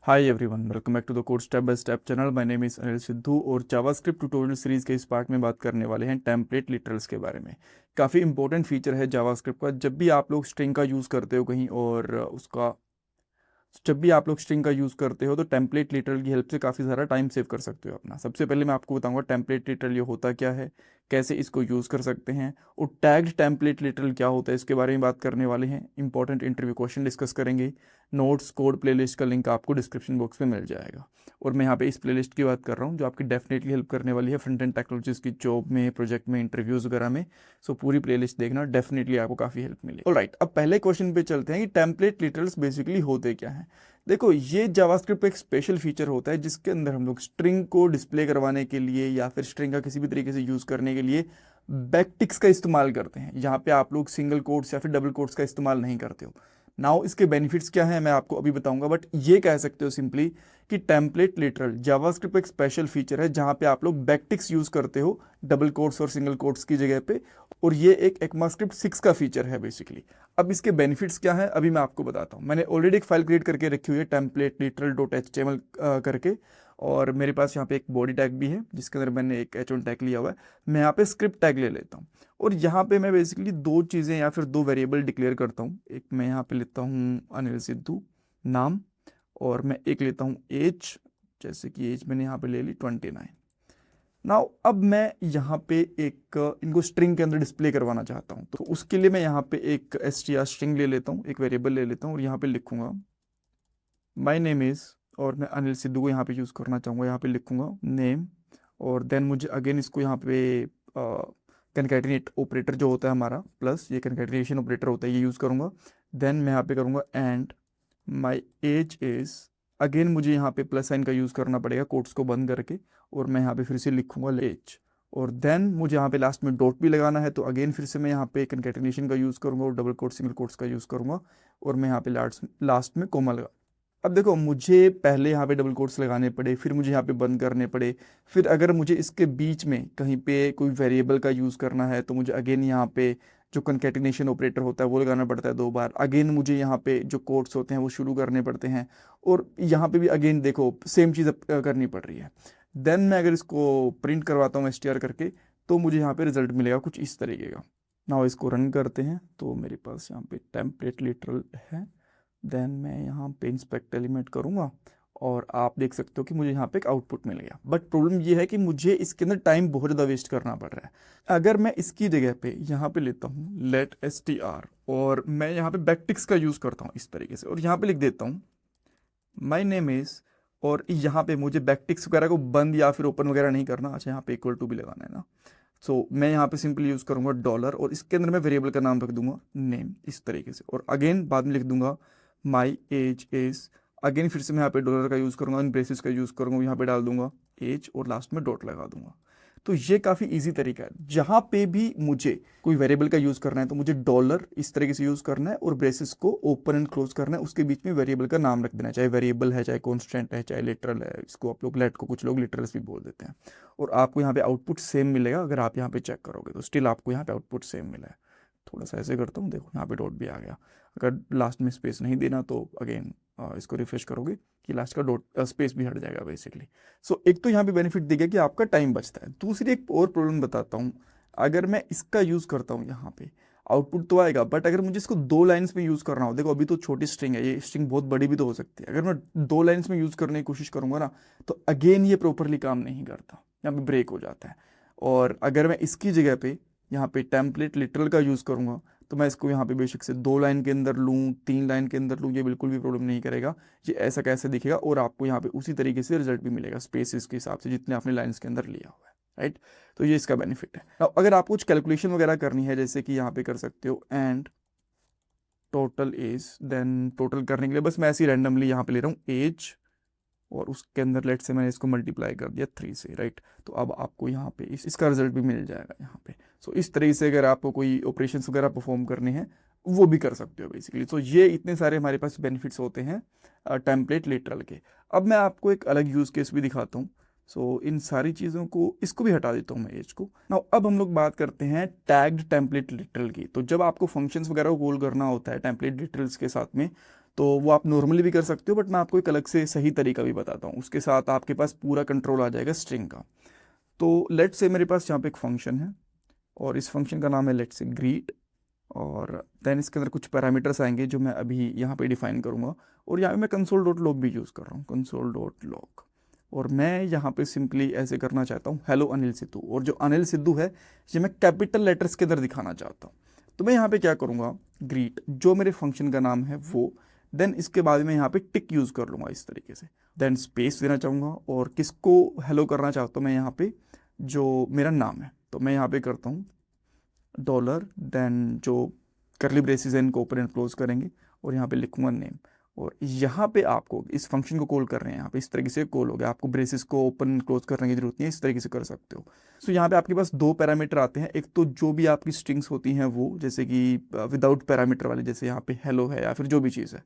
Hi everyone, welcome back to the code step by step channel. My name is Anil Sidhu और JavaScript tutorial series के इस part में बात करने वाले हैं टेम्पलेट लिटरल्स के बारे में। काफ़ी इंपॉर्टेंट फीचर है जावास्क्रिप्ट का। जब भी आप लोग स्ट्रिंग का यूज़ करते हो कहीं और उसका जब भी आप लोग स्ट्रिंग का यूज़ करते हो तो टेम्पलेट लिटरल की हेल्प से काफ़ी सारा टाइम सेव कर सकते हो अपना। सबसे पहले मैं आपको बताऊंगा टेम्पलेट लिटरल ये होता क्या है, कैसे इसको यूज़ कर सकते हैं, और टैग्ड टेम्पलेट लिटरल क्या होता है इसके बारे में बात करने वाले हैं। इंपॉर्टेंट इंटरव्यू क्वेश्चन डिस्कस करेंगे। नोट्स कोड प्लेलिस्ट का लिंक आपको डिस्क्रिप्शन बॉक्स में मिल जाएगा। और मैं यहाँ पे इस प्लेलिस्ट की बात कर रहा हूँ जो आपकी डेफिनेटली हेल्प करने वाली है फ्रंट एंड टेक्नोलॉजीज की जॉब में, प्रोजेक्ट में, इंटरव्यूज़ वगैरह में। सो पूरी प्लेलिस्ट देखना, डेफिनेटली आपको काफ़ी हेल्प मिलेगी। ऑलराइट, अब पहले क्वेश्चन पे चलते हैं कि टेम्पलेट लिटरल्स बेसिकली होते क्या हैं। देखो, ये जावास्क्रिप्ट का एक स्पेशल फीचर होता है जिसके अंदर हम लोग स्ट्रिंग को डिस्प्ले करवाने के लिए या फिर स्ट्रिंग का किसी भी तरीके से यूज़ करने के लिए बैकटिक्स का इस्तेमाल करते हैं। यहाँ पे आप लोग सिंगल कोट्स या फिर डबल कोट्स का इस्तेमाल नहीं करते हो। नाउ इसके बेनिफिट्स क्या हैं मैं आपको अभी बताऊंगा, बट ये कह सकते हो सिंपली कि टेम्पलेट लिटरल जावास्क्रिप्ट एक स्पेशल फीचर है जहाँ पे आप लोग बैकटिक्स यूज़ करते हो डबल कोट्स और सिंगल कोट्स की जगह पे। और ये एक ECMAScript 6 का फीचर है बेसिकली। अब इसके बेनिफिट्स क्या हैं अभी मैं आपको बताता हूँ। मैंने ऑलरेडी एक फाइल क्रिएट करके रखी हुई है टेम्पलेट लिटरल डॉट HTML करके, और मेरे पास यहाँ पे एक बॉडी टैग भी है जिसके अंदर मैंने एक H1 टैग लिया हुआ है। मैं यहाँ पे स्क्रिप्ट टैग ले लेता हूँ और यहाँ पे मैं बेसिकली दो चीज़ें या फिर दो वेरिएबल डिक्लेयर करता हूँ। एक मैं यहाँ पे लेता हूँ अनिल सिद्धू नाम, और मैं एक लेता हूँ एज, जैसे कि एज मैंने यहाँ पे ले ली 29। नाउ अब मैं यहाँ पे एक इनको स्ट्रिंग के अंदर डिस्प्ले करवाना चाहता हूँ, तो उसके लिए मैं यहाँ पे एक str स्ट्रिंग ले लेता हूँ, एक वेरिएबल ले लेता हूँ और यहाँ पे लिखूंगा माई नेम इज़, और मैं अनिल सिद्धू को यहाँ पे यूज़ करना चाहूँगा। यहाँ पे लिखूंगा नेम, और देन मुझे अगेन इसको यहाँ पे कनकैटिनेट ऑपरेटर जो होता है हमारा प्लस ये कनकैटिनेशन ऑपरेटर होता है ये यूज़ करूँगा। देन मैं यहाँ पे करूँगा and my age is, again मुझे यहाँ पे प्लस साइन का यूज़ करना पड़ेगा कोट्स को बंद करके, और मैं यहाँ पे फिर से लिखूंगा एज, और देन मुझे यहाँ पे लास्ट में डॉट भी लगाना है तो अगेन फिर से मैं यहाँ पे कनकैटिनेशन का यूज़ करूँगा और डबल कोट सिंगल कोट्स का यूज़ करूँगा, और मैं यहाँ पे लास्ट में कोमा लगा। अब देखो, मुझे पहले यहाँ पे डबल कोट्स लगाने पड़े, फिर मुझे यहाँ पे बंद करने पड़े, फिर अगर मुझे इसके बीच में कहीं पे कोई वेरिएबल का यूज़ करना है तो मुझे अगेन यहाँ पे जो कंकैटिनेशन ऑपरेटर होता है वो लगाना पड़ता है 2 बार। अगेन मुझे यहाँ पे जो कोट्स होते हैं वो शुरू करने पड़ते हैं, और यहाँ पे भी अगेन देखो सेम चीज़ करनी पड़ रही है। देन मैं अगर इसको प्रिंट करवाता हूँ str करके तो मुझे यहाँ पे रिजल्ट मिलेगा कुछ इस तरीके का। नाउ इसको रन करते हैं तो मेरे पास यहाँ पे टेम्पलेट लिटरल है। देन मैं यहाँ पे इंस्पेक्ट एलिमेंट करूँगा और आप देख सकते हो कि मुझे यहाँ पे एक आउटपुट मिल गया। बट प्रॉब्लम ये है कि मुझे इसके अंदर टाइम बहुत ज़्यादा वेस्ट करना पड़ रहा है। अगर मैं इसकी जगह पे यहाँ पे लेता हूँ लेट str, और मैं यहाँ पे बैकटिक्स का यूज़ करता हूँ इस तरीके से, और यहाँ पे लिख देता हूँ माई नेम इज़, और यहाँ पे मुझे बैकटिक्स वगैरह को बंद या फिर ओपन वगैरह नहीं करना। अच्छा, यहाँ पे इक्वल टू भी लगाना है ना। सो मैं यहाँ पे सिंपली यूज़ करूँगा डॉलर, और इसके अंदर मैं वेरिएबल का नाम रख दूंगा नेम इस तरीके से, और अगेन बाद में लिख दूंगा माई एज इज़। अगेन फिर से मैं यहाँ पे डॉलर का यूज़ करूँगा, इन ब्रेसेस का यूज़ करूँगा, यहाँ पे डाल दूंगा एज और लास्ट में डॉट लगा दूंगा। तो ये काफ़ी इजी तरीका है। जहाँ पे भी मुझे कोई वेरिएबल का यूज़ करना है तो मुझे डॉलर इस तरीके से यूज़ करना है और ब्रेसेस को ओपन एंड क्लोज करना है, उसके बीच में वेरिएबल का नाम रख देना है, चाहे वेरिएबल है, चाहे कॉन्स्टेंट है, चाहे लिटरल है। इसको आप लोग लेट को कुछ लोग लिटरल्स भी बोल देते हैं। और आपको यहाँ पे आउटपुट सेम मिलेगा। अगर आप यहाँ पे चेक करोगे तो स्टिल आपको यहाँ पे आउटपुट सेम मिला है। थोड़ा सा ऐसे करता हूँ, देखो यहाँ पे डॉट भी आ गया। अगर लास्ट में स्पेस नहीं देना तो अगेन इसको रिफ्रेश करोगे कि लास्ट का डॉट स्पेस भी हट जाएगा बेसिकली। सो एक तो यहाँ पे बेनिफिट दिखेगा कि आपका टाइम बचता है। दूसरी एक और प्रॉब्लम बताता हूँ, अगर मैं इसका यूज़ करता हूँ यहाँ पे आउटपुट तो आएगा, बट अगर मुझे इसको 2 लाइन्स में यूज़ करना हो, देखो अभी तो छोटी स्ट्रिंग है, ये स्ट्रिंग बहुत बड़ी भी तो हो सकती है। अगर मैं 2 लाइन्स में यूज़ करने की कोशिश करूँगा ना तो अगेन ये प्रॉपरली काम नहीं करता, यहाँ पे ब्रेक हो जाता है। और अगर मैं इसकी जगह पे यहाँ पे टेम्पलेट लिटरल का यूज़ करूँगा तो मैं इसको यहाँ पे बेशक से 2 लाइन के अंदर लूँ, 3 लाइन के अंदर लूँ, ये बिल्कुल भी प्रॉब्लम नहीं करेगा। ये ऐसा कैसे दिखेगा और आपको यहाँ पे उसी तरीके से रिजल्ट भी मिलेगा स्पेसिस के हिसाब से जितने आपने लाइन्स के अंदर लिया हुआ है, राइट। तो ये इसका बेनिफिट है। अब अगर आपको कुछ कैलकुलेशन वगैरह करनी है, जैसे कि यहाँ पे कर सकते हो and total age, then total करने के लिए बस मैं ऐसे ही रैंडमली यहाँ पे ले रहा हूँ एज, और उसके अंदर लेट से मैंने इसको मल्टीप्लाई कर दिया 3 से, राइट। तो अब आपको यहाँ पे इसका रिजल्ट भी मिल जाएगा यहाँ पे। सो इस तरीके से अगर आपको कोई ऑपरेशंस वगैरह परफॉर्म करने हैं वो भी कर सकते हो बेसिकली। तो ये इतने सारे हमारे पास बेनिफिट्स होते हैं टेम्पलेट लिटरल के। अब मैं आपको एक अलग यूज़ केस भी दिखाता हूँ। सो इन सारी चीज़ों को, इसको भी हटा देता हूँ मैं एज को। नाउ अब हम लोग बात करते हैं टैग्ड टेम्पलेट लिटरल की। तो जब आपको फंक्शंस वगैरह को कॉल करना होता है टेम्पलेट लिटरल्स के साथ में, तो वो आप नॉर्मली भी कर सकते हो, बट मैं आपको एक अलग से सही तरीका भी बताता हूँ। उसके साथ आपके पास पूरा कंट्रोल आ जाएगा स्ट्रिंग का। तो लेट्स से मेरे पास यहाँ पे एक फंक्शन है और इस फंक्शन का नाम है लेट्स से ग्रीट, और देन इसके अंदर कुछ पैरामीटर्स आएंगे जो मैं अभी यहाँ पे डिफाइन करूँगा। और यहाँ पे मैं कंसोल डॉट लॉग भी यूज़ कर रहा हूँ, कंसोल डॉट लॉग। और मैं यहाँ पे सिंपली ऐसे करना चाहता हूँ हेलो अनिल सिद्धू, और जो अनिल सिद्धू है ये मैं कैपिटल लेटर्स के अंदर दिखाना चाहता हूँ। तो मैं यहाँ पे क्या करूँगा, ग्रीट जो मेरे फंक्शन का नाम है वो, देन इसके बाद में यहाँ पे टिक यूज़ कर लूँगा इस तरीके से, देन स्पेस देना चाहूँगा। और किसको हेलो करना चाहता हूँ मैं यहाँ पे, जो मेरा नाम है, तो मैं यहाँ पे करता हूँ डॉलर, देन जो करली ब्रेसिस है इनको ओपन एंड क्लोज करेंगे, और यहाँ पे लिखूंगा नेम। और यहाँ पे आपको इस फंक्शन को कॉल कर रहे हैं, यहाँ पे इस तरीके से कॉल हो गया, आपको ब्रेसिस को ओपन क्लोज करने की जरूरत नहीं है, इस तरीके से कर सकते हो। सो यहाँ पे आपके पास दो पैरामीटर आते हैं, एक तो जो भी आपकी स्ट्रिंग्स होती हैं वो, जैसे कि विदाउट पैरामीटर वाले, जैसे यहाँ पे हेलो है या फिर जो भी चीज़ है,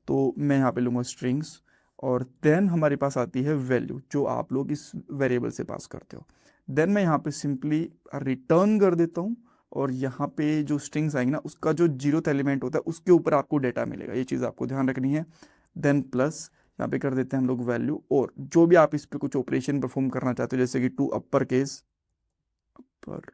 तो मैं यहाँ पे लूँगा स्ट्रिंग्स। और देन हमारे पास आती है वैल्यू जो आप लोग इस वेरिएबल से पास करते हो। देन मैं यहाँ पे सिंपली रिटर्न कर देता हूँ, और यहाँ पे जो स्ट्रिंग्स आएंगे ना उसका जो जीरोथ एलिमेंट होता है उसके ऊपर आपको डेटा मिलेगा, ये चीज़ आपको ध्यान रखनी है। देन प्लस यहाँ पे कर देते हैं हम लोग वैल्यू, और जो भी आप इस पे कुछ ऑपरेशन परफॉर्म करना चाहते हो, जैसे कि to upper case, upper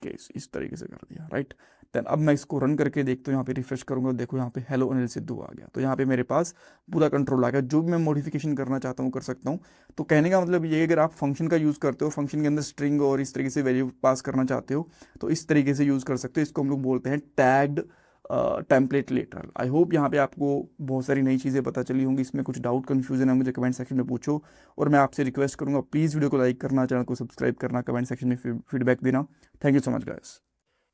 case इस तरीके से कर दिया, राइट। देन अब मैं इसको रन करके देखता हूँ, यहाँ पे रिफ्रेश करूंगा, देखो यहाँ पे हेलो अनिल सिद्धू आ गया। तो यहाँ पे मेरे पास पूरा कंट्रोल आ गया, जो भी मैं मॉडिफिकेशन करना चाहता हूँ कर सकता हूँ। तो कहने का मतलब ये, अगर आप फंक्शन का यूज़ करते हो, फंक्शन के अंदर स्ट्रिंग और इस तरीके से वैल्यू पास करना चाहते हो, तो इस तरीके से यूज़ कर सकते हो। इसको हम लोग बोलते हैं tagged template literal. I hope यहाँ पे आपको बहुत सारी नई चीज़ें पता चली होंगी। इसमें कुछ डाउट कन्फ्यूजन है मुझे कमेंट सेक्शन में पूछो, और मैं आपसे रिक्वेस्ट करूँगा प्लीज़ वीडियो को लाइक करना, चैनल को सब्सक्राइब करना, कमेंट सेक्शन में फीडबैक देना। Thank you so much guys.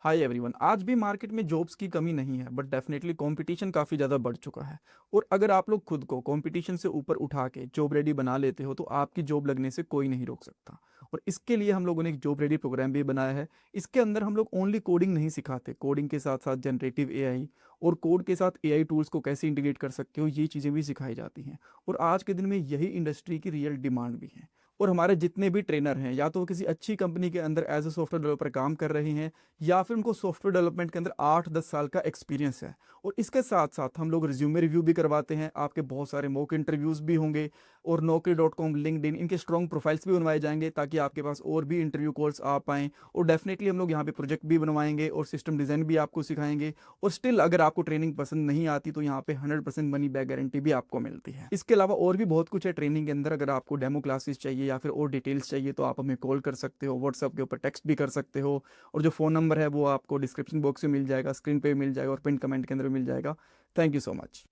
Hi everyone, आज भी मार्केट में जॉब्स की कमी नहीं है, बट डेफिनेटली कंपटीशन काफ़ी ज़्यादा बढ़ चुका है। और अगर आप लोग खुद को कंपटीशन से ऊपर उठा के जॉब रेडी बना लेते हो तो आपकी जॉब लगने से कोई नहीं रोक सकता। और इसके लिए हम लोगों ने एक जॉब रेडी प्रोग्राम भी बनाया है। इसके अंदर हम लोग ओनली कोडिंग नहीं सिखाते, कोडिंग के साथ साथ जनरेटिव एआई और कोड के साथ एआई टूल्स को कैसे इंटीग्रेट कर सकते हो, ये चीज़ें भी सिखाई जाती हैं। और आज के दिन में यही इंडस्ट्री की रियल डिमांड भी है। और हमारे जितने भी ट्रेनर हैं, या तो वो किसी अच्छी कंपनी के अंदर एज ए सॉफ्टवेयर डेवलपर काम कर रहे हैं, या फिर उनको सॉफ्टवेयर डेवलपमेंट के अंदर 8-10 साल का एक्सपीरियंस है। और इसके साथ साथ हम लोग रिज्यूमे रिव्यू भी करवाते हैं, आपके बहुत सारे मॉक इंटरव्यूज़ भी होंगे, और Naukri.com, लिंक्डइन, इनके स्ट्रॉन्ग प्रोफाइल्स भी बनवाए जाएंगे ताकि आपके पास और भी इंटरव्यू कॉल्स आ पाएँ। और डेफिनेटली हम लोग यहाँ पे प्रोजेक्ट भी बनवाएंगे और सिस्टम डिज़ाइन भी आपको सिखाएंगे। और स्टिल अगर आपको ट्रेनिंग पसंद नहीं आती तो यहाँ पे 100% मनी बैक गारंटी भी आपको मिलती है। इसके अलावा और भी बहुत कुछ है ट्रेनिंग के अंदर। अगर आपको डेमो क्लासेस चाहिए या फिर और डिटेल्स चाहिए तो आप हमें कॉल कर सकते हो, व्हाट्सएप के ऊपर टेक्स्ट भी कर सकते हो। और जो फ़ोन नंबर है वो आपको डिस्क्रिप्शन बॉक्स में मिल जाएगा, स्क्रीन पे मिल जाएगा, और पिन कमेंट के अंदर भी मिल जाएगा। Thank you so much.